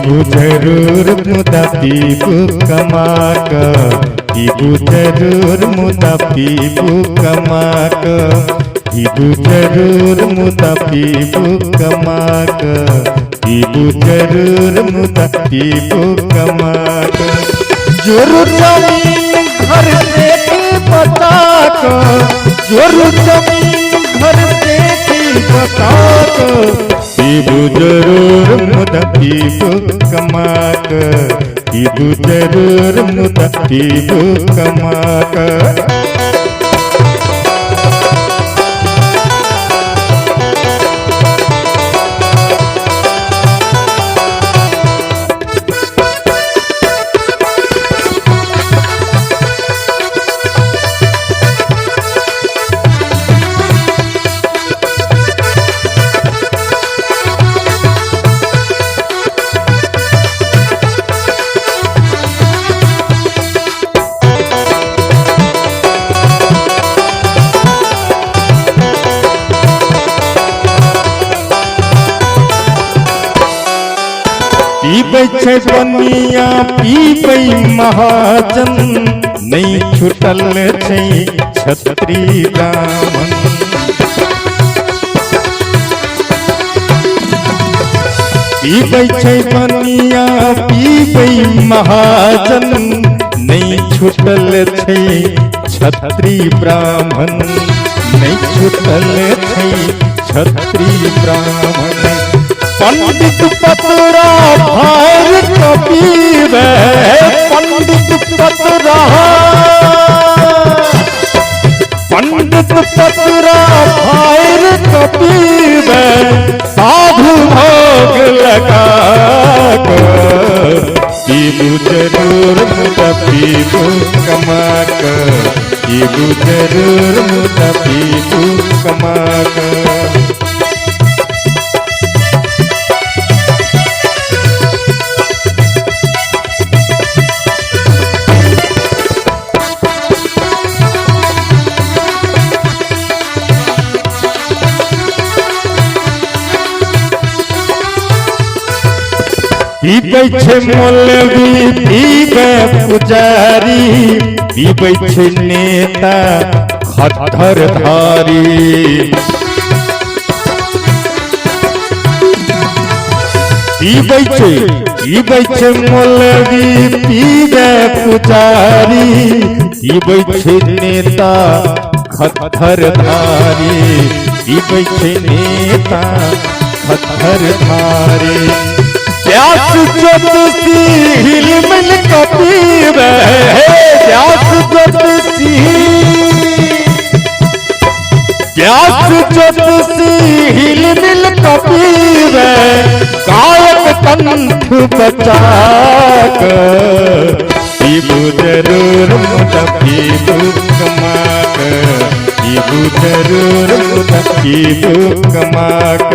पीबू जरूर मुदा पीबू कमाक, पीबू जरूर मुदा पीबू कमाक, पीबू जरूर मुदा पीबू कमाक, पीबू जरूर मुदा पीबू कमाक। जोरू जमीन घर से बताक, जोरू जमीन घर से बताक, पीबू जरूर मुदा पीबू कमाक, पीबू जरूर मुदा पीबू कमाक। पीबै छै बनिया पीबै महाजन, नहीं छुटल छै छत्री ब्राह्मण। पीबै छै बनिया पीबै महाजन, नहीं छुटल छै छत्री ब्राह्मण, नहीं छुटल छै छत्री ब्राह्मण। पंडित पतरा भार कपीवे, पंडित पतरा, पंडित पतरा भार कपीवे, साधु भोग लगा पीबू जरूर मुदा पीबू कमाक, पीबू जरूर मुदा पीबू कमाक। पीबै छै मौलवी पीबै पुजारी, पीबै छै नेता खट्टर धारी। पीबै छै मौलवी पीबै पुजारी, पीबै छै नेता खट्टर धारी, पीबै छै नेता खट्टर धारी। व्यास ज्योतिषी हिल मिल कपीवे, व्यास ज्योतिषी, व्यास ज्योतिषी हिल मिल कपीवे, गायक कंठ बचाक, पीबू जरूर मुदा पीबू कमाक, पीबू जरूर मुदा पीबू कमाक।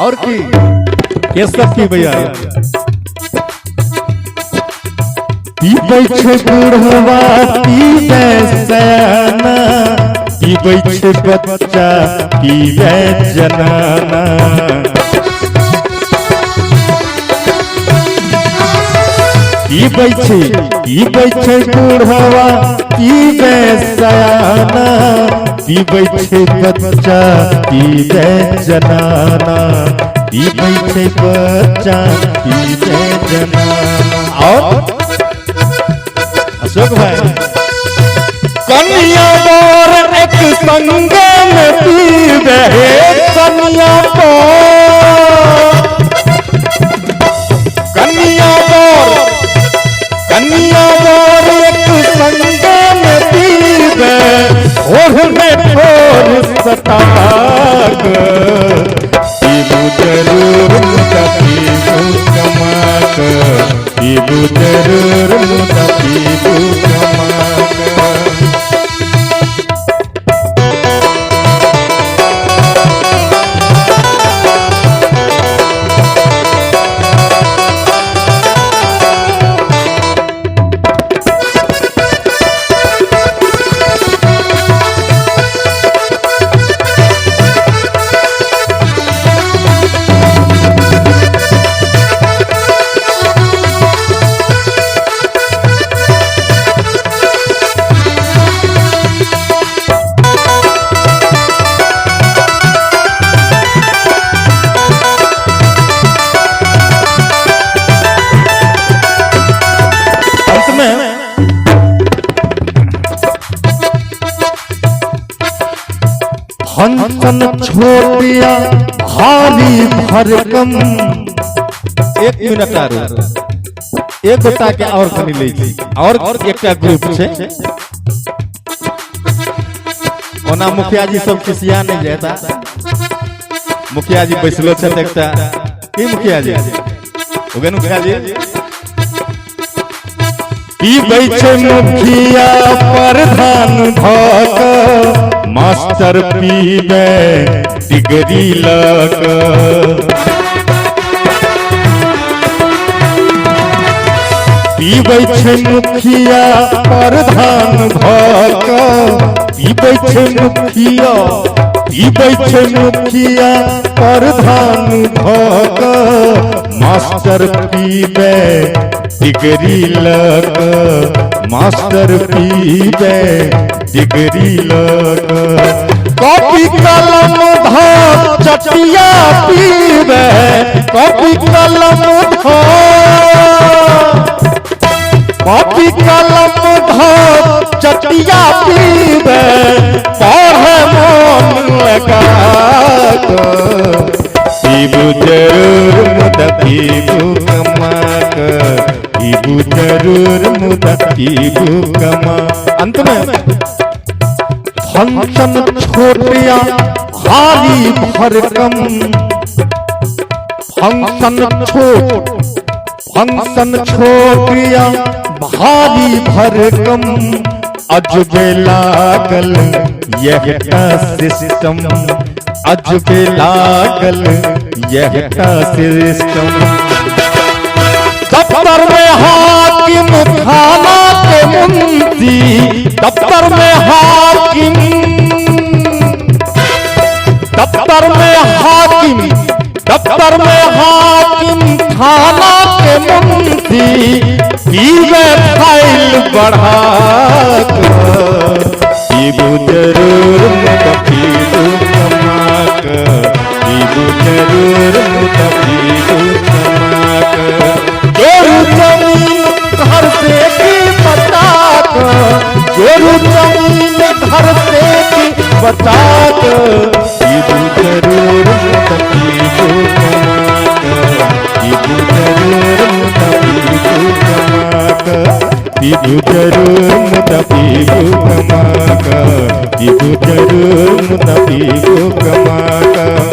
और की ये सब की भैया पीबै छै बूढ़वा पीबै सयाना, पीबै छै बच्चा पीबै जनाना। पीबै छै बूढ़वा पीबै सयाना, पीबै छै बच्चा पीबै जनाना, पीबै छै बच्चा पीबै जनाना। और अशोक भाई कन्या बर एक संग में पीवे, कन्या बर एक संग में पीवे, पीबू जरूर मुदा पीबू कमाका। फंक्शन छोटिया भारी भरकम। एक मिनट एक गोटा के और कनी ले छी और एक ग्रुप छे ओना मुखिया जी सब किसिया नहीं जाता। मुखिया जी बैसलो छे एकटा की मुखिया जी ओगन मुखिया जी पीबै छे मुखिया प्रधान भक मास्टर पीबे डिग्री लक। पीबै छे मुखिया प्रधान भक पीबै छे मुखिया प्रधान भक मास्टर पीबे डिग्री लक। मास्टर पीबे डिग्री लक। कॉपी कलम धर चटिया पीबे कॉपी कलम धर चटिया पीबे पढ़े मन लगा। पीबू जरूर मुदा पीबू कमाका। पीबू जरूर मुदा पीबू कमा। अंत में फंक्शन छोटिया भारी भरकम। फंक्शन छोटिया भारी भरकम। अजबे लागल यह सिस्टम। अजबे लागल यह सिस्टम। दफ्तर में हाकिम थाना के मुंशी। दफ्तर में हाकिम थाना के मुंशी। पीबे फाइल बढ़ा पीबू जरूर मुदा पीबू कमाका। पीबू जरूर मुदा पीबू कमाका। जोरू जमीन घर से की बचाक। जोरू जमीन घर से की बचाक। पीबू जरूर मुदा पीबू कमाका। पीबू जरूर मुदा पीबू कमाका। पीबू जरूर मुदा पीबू कमाका। पीबू जरूर मुदा पीबू कमाका।